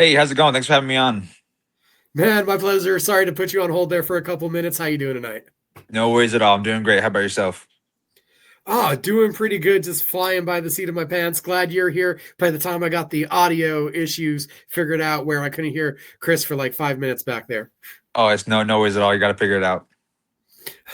Hey, how's it going? Thanks for having me on. Man, my pleasure. Sorry to put you on hold there for a couple minutes. How you doing tonight? No worries at all. I'm doing great. How about yourself? Doing pretty good. Just flying by the seat of my pants. Glad you're here. By the time I got the audio issues figured out where I couldn't hear Chris for like 5 minutes back there. Oh, it's no worries at all. You got to figure it out.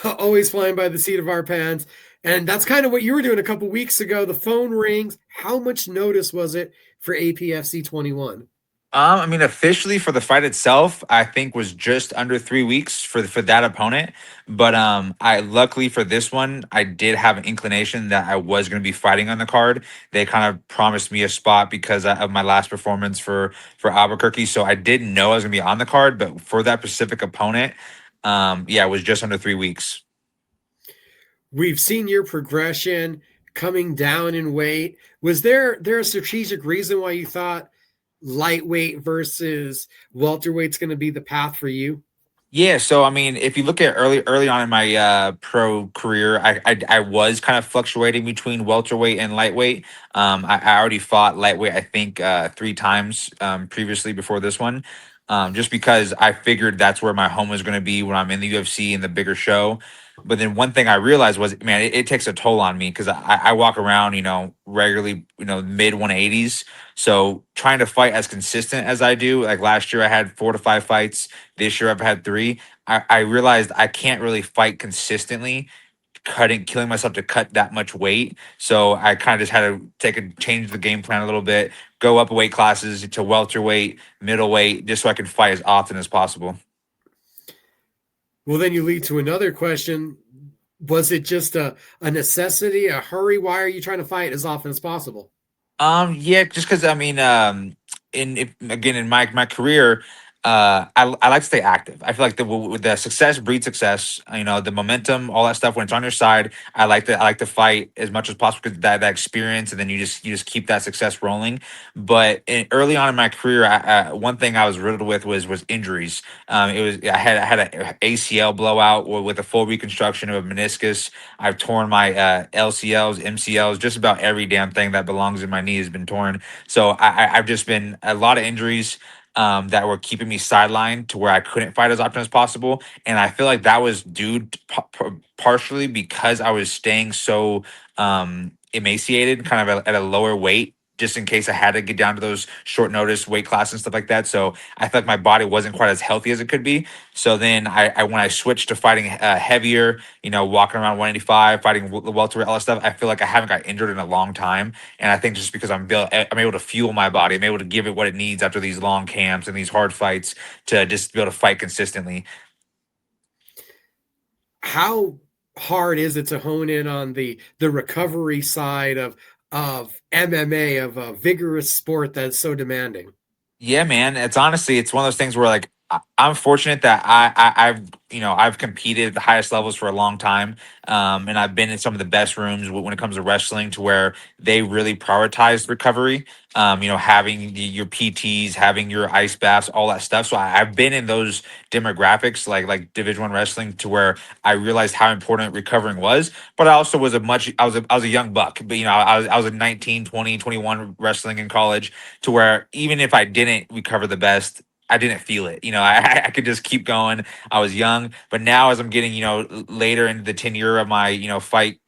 Always flying by the seat of our pants. And that's kind of what you were doing a couple weeks ago. The phone rings. How much notice was it for APFC 21? I mean, officially for the fight itself, I think was just under 3 weeks for that opponent. But I luckily for this one, I did have an inclination that I was going to be fighting on the card. They kind of promised me a spot because of my last performance for Albuquerque, so I didn't know I was going to be on the card. But for that specific opponent, yeah, it was just under 3 weeks. We've seen your progression coming down in weight. Was there a strategic reason why you thought lightweight versus welterweight's going to be the path for you? Yeah, so I mean, if you look at early on in my pro career, I was kind of fluctuating between welterweight and lightweight. I already fought lightweight, I think, 3 times previously before this one, just because I figured that's where my home was going to be when I'm in the UFC and the bigger show. But then one thing I realized was, man, it takes a toll on me because I walk around, regularly, mid 180s. So trying to fight as consistent as I do, like last year I had 4 to 5 fights. This year I've had three. I realized I can't really fight consistently, killing myself to cut that much weight. So I kind of just had to change the game plan a little bit, go up weight classes to welterweight, middleweight, just so I can fight as often as possible. Well, then you lead to another question. Was it just a necessity, a hurry? Why are you trying to fight as often as possible? Yeah, just because I mean, again in my career, I like to stay active. I feel like with the success breeds success. The momentum, all that stuff. When it's on your side, I like to fight as much as possible because that experience, and then you just keep that success rolling. But early on in my career, one thing I was riddled with was injuries. I had a ACL blowout with a full reconstruction of a meniscus. I've torn my LCLs, MCLs, just about every damn thing that belongs in my knee has been torn. So I've just been a lot of injuries that were keeping me sidelined to where I couldn't fight as often as possible. And I feel like that was due to, partially because I was staying so emaciated, kind of at a lower weight. Just in case I had to get down to those short notice weight classes and stuff like that. So I felt like my body wasn't quite as healthy as it could be. So then when I switched to fighting heavier, walking around 185, fighting the welterweight, all that stuff. I feel like I haven't got injured in a long time, and I think just because I'm able to fuel my body, I'm able to give it what it needs after these long camps and these hard fights to just be able to fight consistently. How hard is it to hone in on the recovery side of MMA, of a vigorous sport that's so demanding? Yeah, man. It's one of those things where like I'm fortunate that I've competed at the highest levels for a long time, and I've been in some of the best rooms when it comes to wrestling, to where they really prioritize recovery. Having your PTs, having your ice baths, all that stuff. So I've been in those demographics, like Division 1 wrestling, to where I realized how important recovering was. But I also was I was a young buck, but I was a 19, 20, 21 wrestling in college, to where even if I didn't recover the best, I didn't feel it. I could just keep going. I was young, but now as I'm getting, later into the tenure of my, fight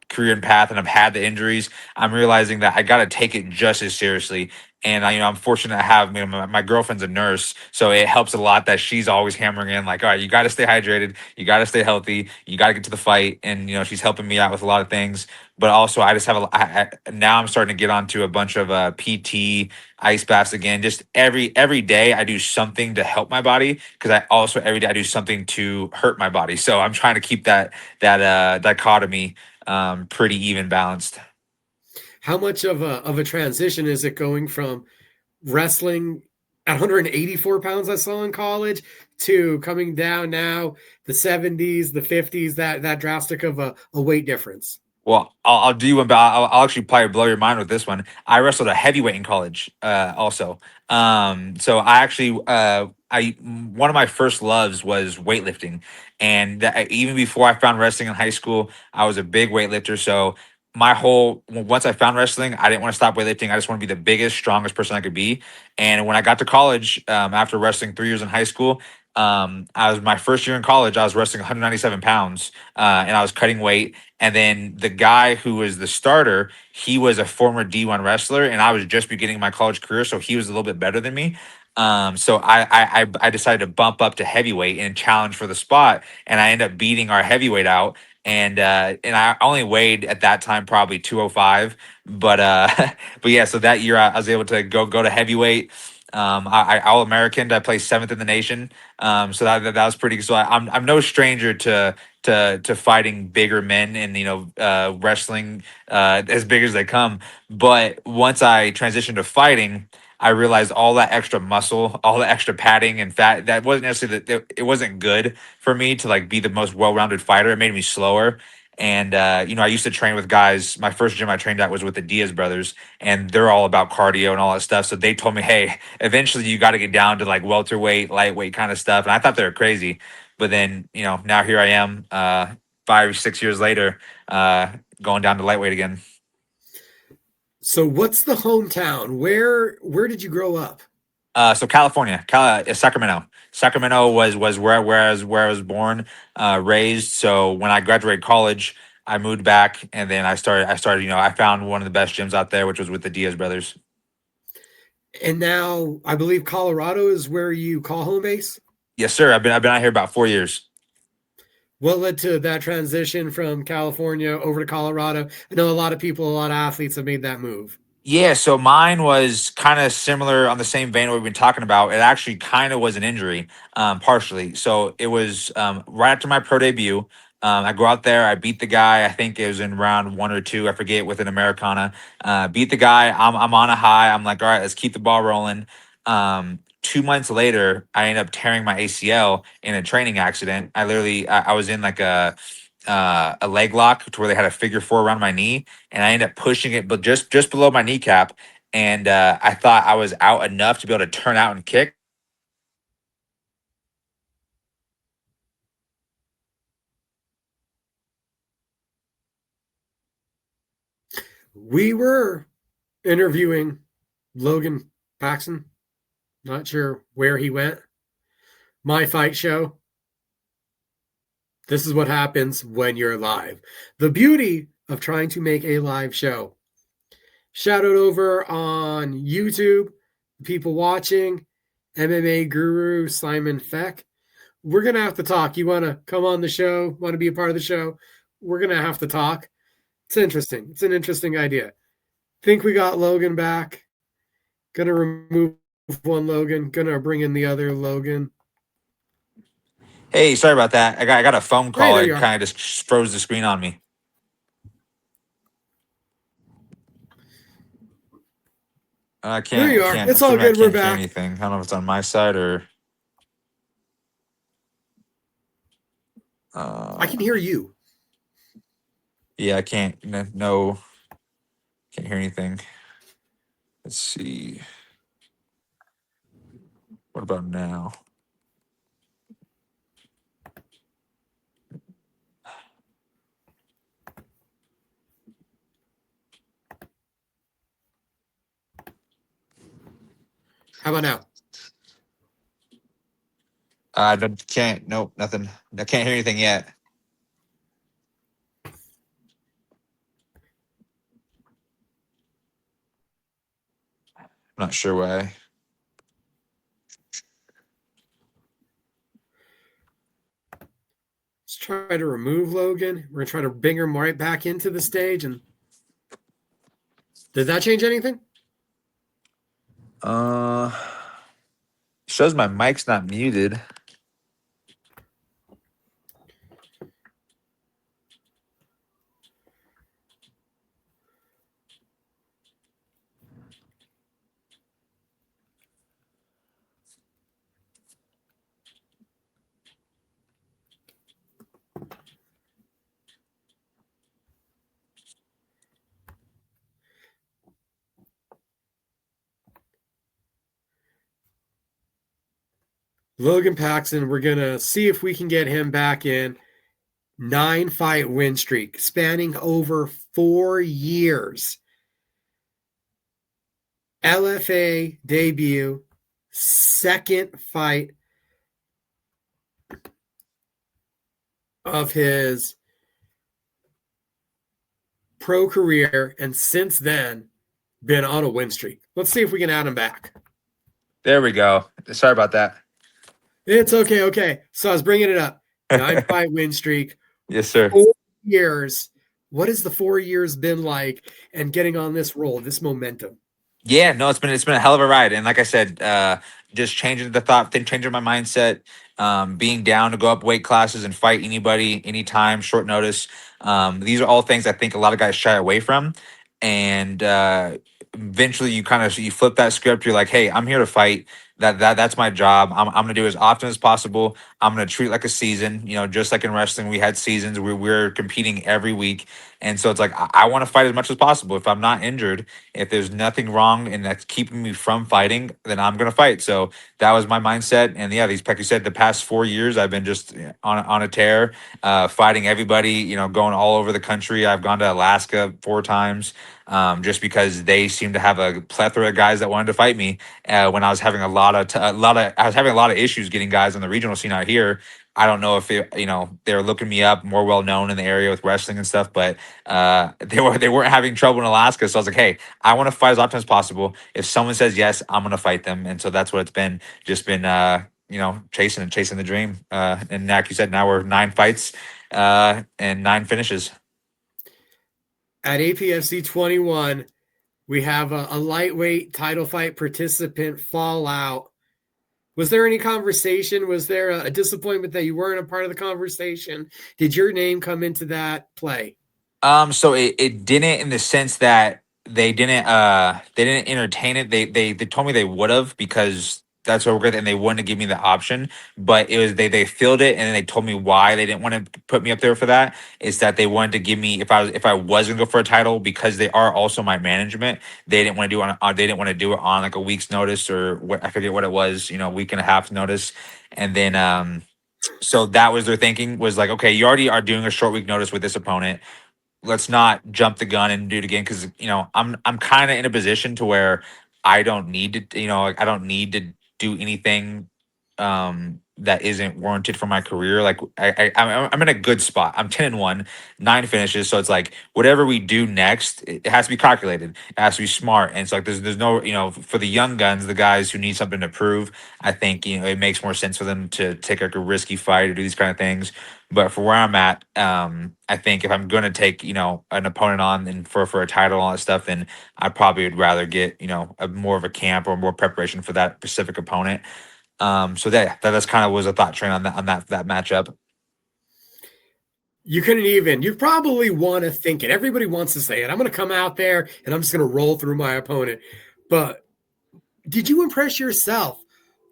career and path, and I've had the injuries, I'm realizing that I got to take it just as seriously. And I'm fortunate to have, my girlfriend's a nurse, so it helps a lot that she's always hammering in like, all right, you got to stay hydrated, you got to stay healthy, you got to get to the fight, and she's helping me out with a lot of things. But also, I just have now I'm starting to get onto a bunch of PT, ice baths again. Just every day I do something to help my body, because I also every day I do something to hurt my body. So I'm trying to keep that dichotomy pretty even balanced. How much of a transition is it going from wrestling at 184 pounds I saw in college to coming down now the 70s, the 50s, that drastic of a weight difference? Well, I'll do you about. I'll actually probably blow your mind with this one. I wrestled a heavyweight in college, also. So I actually, I one of my first loves was weightlifting, and even before I found wrestling in high school, I was a big weightlifter. So my whole once I found wrestling, I didn't want to stop weightlifting. I just want to be the biggest, strongest person I could be. And when I got to college, after wrestling 3 years in high school, I was my first year in college. I was wrestling 197 pounds, and I was cutting weight. And then the guy who was the starter, he was a former D1 wrestler, and I was just beginning my college career, so he was a little bit better than me. So I decided to bump up to heavyweight and challenge for the spot, and I ended up beating our heavyweight out, and I only weighed at that time probably 205, but but yeah, so that year I was able to go to heavyweight. I all American. I placed seventh in the nation. So that was pretty. So I'm no stranger to fighting bigger men and wrestling as big as they come. But once I transitioned to fighting, I realized all that extra muscle, all the extra padding and fat that wasn't necessarily it wasn't good for me to like be the most well-rounded fighter. It made me slower. And I used to train with guys. My first gym I trained at was with the Diaz brothers, and they're all about cardio and all that stuff. So they told me, hey, eventually you got to get down to like welterweight, lightweight kind of stuff. And I thought they were crazy, but then now here I am, 5 or 6 years later, going down to lightweight again. So what's the hometown? Where did you grow up? So California, Sacramento. Sacramento was where I was born, raised. So when I graduated college, I moved back, and then I started. I found one of the best gyms out there, which was with the Diaz brothers. And now I believe Colorado is where you call home base. Yes, sir. I've been out here about 4 years. What led to that transition from California over to Colorado? I know a lot of people, a lot of athletes have made that move. Yeah, so mine was kind of similar on the same vein we've been talking about. It actually kind of was an injury, partially. So it was right after my pro debut. I go out there, I beat the guy. I think it was in round one or two. I forget with an Americana. Beat the guy. I'm on a high. I'm like, all right, let's keep the ball rolling. 2 months later, I end up tearing my ACL in a training accident. I was in like a leg lock to where they had a figure four around my knee, and I ended up pushing it, but just below my kneecap. And I thought I was out enough to be able to turn out and kick. We were interviewing Logan Paxton. Not sure where he went. My Fight Show. This is what happens when you're live. The beauty of trying to make a live show. Shout out over on YouTube, people watching, MMA guru Simon Feck. We're going to have to talk. You want to come on the show? Want to be a part of the show? We're going to have to talk. It's interesting. It's an interesting idea. Think we got Logan back. Gonna remove one Logan. Gonna bring in the other Logan. Hey, sorry about that. I got a phone Hey, call. there you It are. kind of just froze the screen on me. I There can't you I are. can't It's all unfortunately I good. We're can't hear back. anything. I don't know if it's on my side or I uh can hear you. yeah, I can't no can't hear anything. Let's see. What about now? How about now? I can't. Nope, nothing. I can't hear anything yet. I'm not sure why. Let's try to remove Logan. We're gonna try to bring him right back into the stage. And did that change anything? Uh, shows my mic's not muted. Logan Paxton. We're gonna see if we can get him back in. 9 fight win streak spanning over 4 years. LFA debut, second fight of his pro career, and since then been on a win streak. Let's see if we can add him back. There we go. Sorry about that. It's okay. Okay. So I was bringing it up. 9 fight win streak, Yes, sir. 4 years. What has the 4 years been like and getting on this roll, this momentum? Yeah, no, it's been a hell of a ride, and like I said, just changing the thought, changing my mindset, being down to go up weight classes and fight anybody, anytime, short notice. These are all things I think a lot of guys shy away from, and eventually you kind of you flip that script. You're like, hey, I'm here to fight. That's my job. I'm gonna do it as often as possible. I'm gonna treat it like a season. You know, just like in wrestling, we had seasons where we're competing every week, and so it's like I want to fight as much as possible. If I'm not injured, if there's nothing wrong and that's keeping me from fighting, then I'm gonna fight. So that was my mindset. And yeah, these like you said, the past 4 years I've been just on a tear, fighting everybody. You know, going all over the country. I've gone to Alaska 4 times, just because they seem to have a plethora of guys that wanted to fight me. When I was having I was having a lot of issues getting guys on the regional scene out here. I don't know if they're looking me up, more well known in the area with wrestling and stuff, but they weren't having trouble in Alaska. So I was like, hey, I want to fight as often as possible. If someone says yes, I'm gonna fight them. And so that's what it's been. Just been chasing the dream. And like you said, now we're 9 fights and 9 finishes. At APFC 21, we have a lightweight title fight participant fallout. Was there any conversation? Was there a disappointment that you weren't a part of the conversation? Did your name come into that play? So it didn't, in the sense that they didn't entertain it. They told me they would have, because that's what we're good, and they wouldn't give me the option. But it was they filled it, and then they told me why they didn't want to put me up there for that. Is that they wanted to give me, if I was gonna go for a title, because they are also my management. They didn't want to do they didn't want to do it on like a week's notice, or what, I forget what it was, a week and a half notice. And then so that was their thinking, was like, okay, you already are doing a short week notice with this opponent, let's not jump the gun and do it again, because I'm kind of in a position to where I don't need to, like, I don't need to do anything that isn't warranted for my career. Like I'm in a good spot. I'm 10-1, 9 finishes. So it's like whatever we do next, it has to be calculated. It has to be smart. And it's like there's no, for the young guns, the guys who need something to prove, I think it makes more sense for them to take like a risky fight or do these kind of things. But for where I'm at, I think if I'm going to take, an opponent on and for a title and all that stuff, then I probably would rather get, a more of a camp or more preparation for that specific opponent. So that's kind of was a thought train on that matchup. You couldn't even, you probably want to think it. Everybody wants to say it. I'm going to come out there and I'm just going to roll through my opponent. But did you impress yourself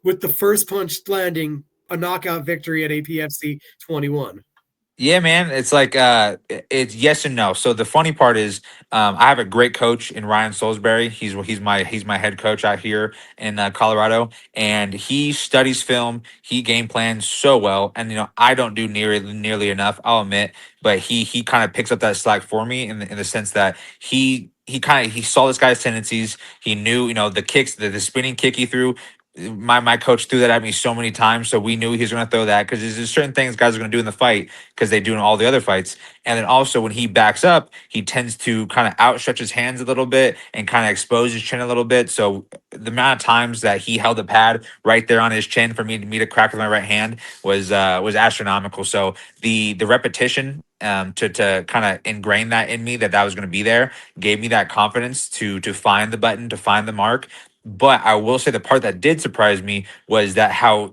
with the first punch landing a knockout victory at APFC 21? Yeah, man. It's like it's yes and no. So the funny part is, I have a great coach in Ryan Salisbury. He's my head coach out here in Colorado, and he studies film. He game plans so well, and I don't do nearly enough, I'll admit. But he kind of picks up that slack for me in the sense that he saw this guy's tendencies. He knew, the kicks, the spinning kick he threw. My coach threw that at me so many times, so we knew he was going to throw that, because there's just certain things guys are going to do in the fight because they do in all the other fights. And then also when he backs up, he tends to kind of outstretch his hands a little bit and kind of expose his chin a little bit. So the amount of times that he held the pad right there on his chin for me to crack with my right hand was astronomical. So the repetition, to kind of ingrain that in me, that was going to be there, gave me that confidence to find the button, to find the mark. But I will say the part that did surprise me was that how,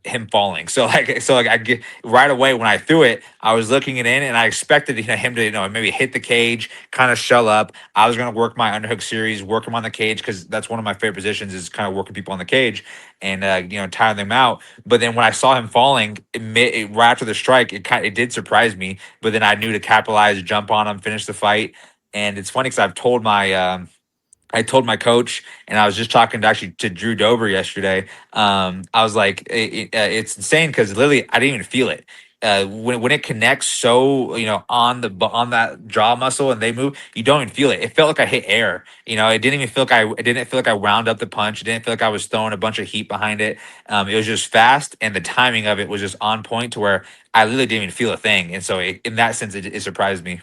him falling. So like I get right away when I threw it, I was looking it in, and I expected him to maybe hit the cage, kind of shell up. I was gonna work my underhook series, work him on the cage, because that's one of my favorite positions, is kind of working people on the cage and tire them out. But then when I saw him falling, right after the strike, it did surprise me. But then I knew to capitalize, jump on him, finish the fight. And it's funny because I told my coach, and I was just talking to Drew Dober yesterday. I was like, it's insane because literally I didn't even feel it. when it connects so on on that jaw muscle and they move, you don't even feel it. It felt like I hit air. It didn't even feel like I it didn't feel like I wound up the punch. It didn't feel like I was throwing a bunch of heat behind it. It was just fast, and the timing of it was just on point to where I literally didn't even feel a thing. And so in that sense, it surprised me.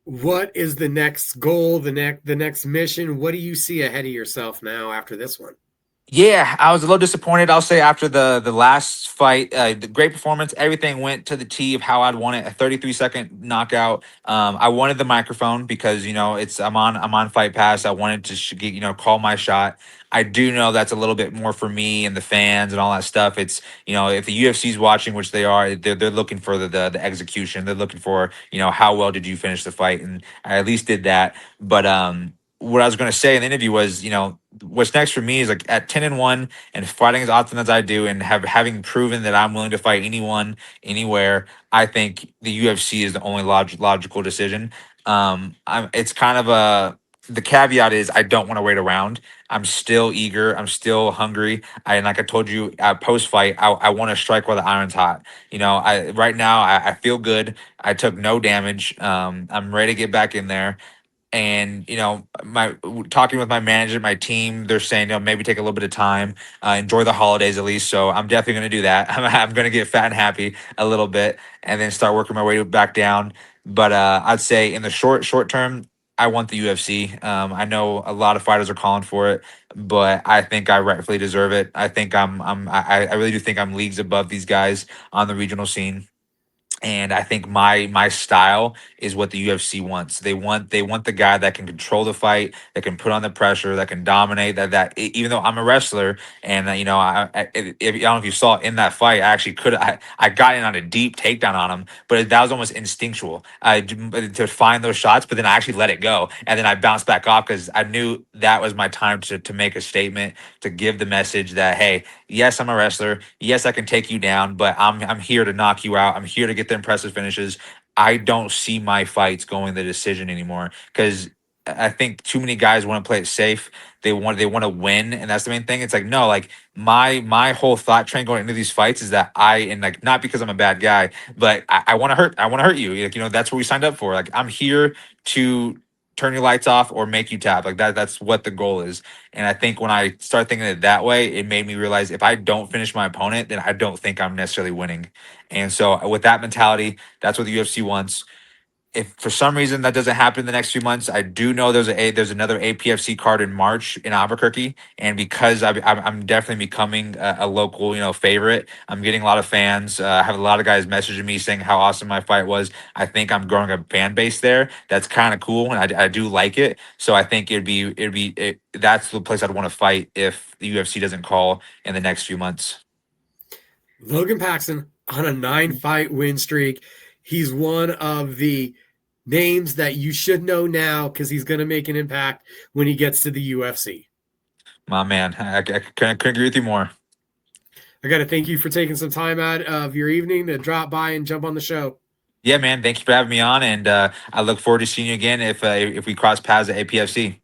What is the next goal, the next mission? What do you see ahead of yourself now after this one? Yeah, I was a little disappointed. I'll say after the last fight, the great performance, everything went to the T of how I'd want it. A 33-second knockout. I wanted the microphone because it's I'm on Fight Pass. I wanted to get, call my shot. I do know that's a little bit more for me and the fans and all that stuff. It's if the UFC's watching, which they are, they're looking for the execution. They're looking for how well did you finish the fight, and I at least did that. But what I was going to say in the interview was, what's next for me is like at 10-1 and fighting as often as I do, and having proven that I'm willing to fight anyone, anywhere. I think the UFC is the only logical decision. It's kind of the caveat is I don't want to wait around. I'm still eager. I'm still hungry. And like I told you, post fight, I want to strike while the iron's hot. I right now I feel good. I took no damage. I'm ready to get back in there, and my talking with my manager, my team, they're saying maybe take a little bit of time, enjoy the holidays at least. So I'm definitely going to do that. I'm going to get fat and happy a little bit, and then start working my way back down. But I'd say in the short term, I want the UFC. I know a lot of fighters are calling for it, but I think I rightfully deserve it. I think I really do think I'm leagues above these guys on the regional scene, and I think my style is what the UFC wants. They want the guy that can control the fight, that can put on the pressure, that can dominate. Even though I'm a wrestler, and I don't know if you saw in that fight, I actually I got in on a deep takedown on him, but that was almost instinctual to find those shots. But then I actually let it go, and then I bounced back off because I knew that was my time to make a statement, to give the message that, hey, yes, I'm a wrestler. Yes, I can take you down, but I'm here to knock you out. I'm here to get the impressive finishes. I don't see my fights going the decision anymore because I think too many guys want to play it safe. They want to win, and that's the main thing. It's like, no, like my whole thought train going into these fights is that and like, not because I'm a bad guy, but I want to hurt. I want to hurt you. Like, that's what we signed up for. Like, I'm here to turn your lights off or make you tap. Like that's what the goal is. And I think when I start thinking it that way, it made me realize if I don't finish my opponent, then I don't think I'm necessarily winning. And so with that mentality, that's what the UFC wants. If for some reason that doesn't happen in the next few months, I do know there's another APFC card in March in Albuquerque, and because I'm definitely becoming a local favorite. I'm getting a lot of fans. I have a lot of guys messaging me saying how awesome my fight was. I think I'm growing a fan base there. That's kind of cool, and I do like it. So I think that's the place I'd want to fight if the UFC doesn't call in the next few months. Logan Paxton on a 9-fight win streak. He's one of the names that you should know now because he's going to make an impact when he gets to the UFC. My man, I couldn't agree with you more. I got to thank you for taking some time out of your evening to drop by and jump on the show. Yeah, man. Thank you for having me on, and I look forward to seeing you again if we cross paths at APFC.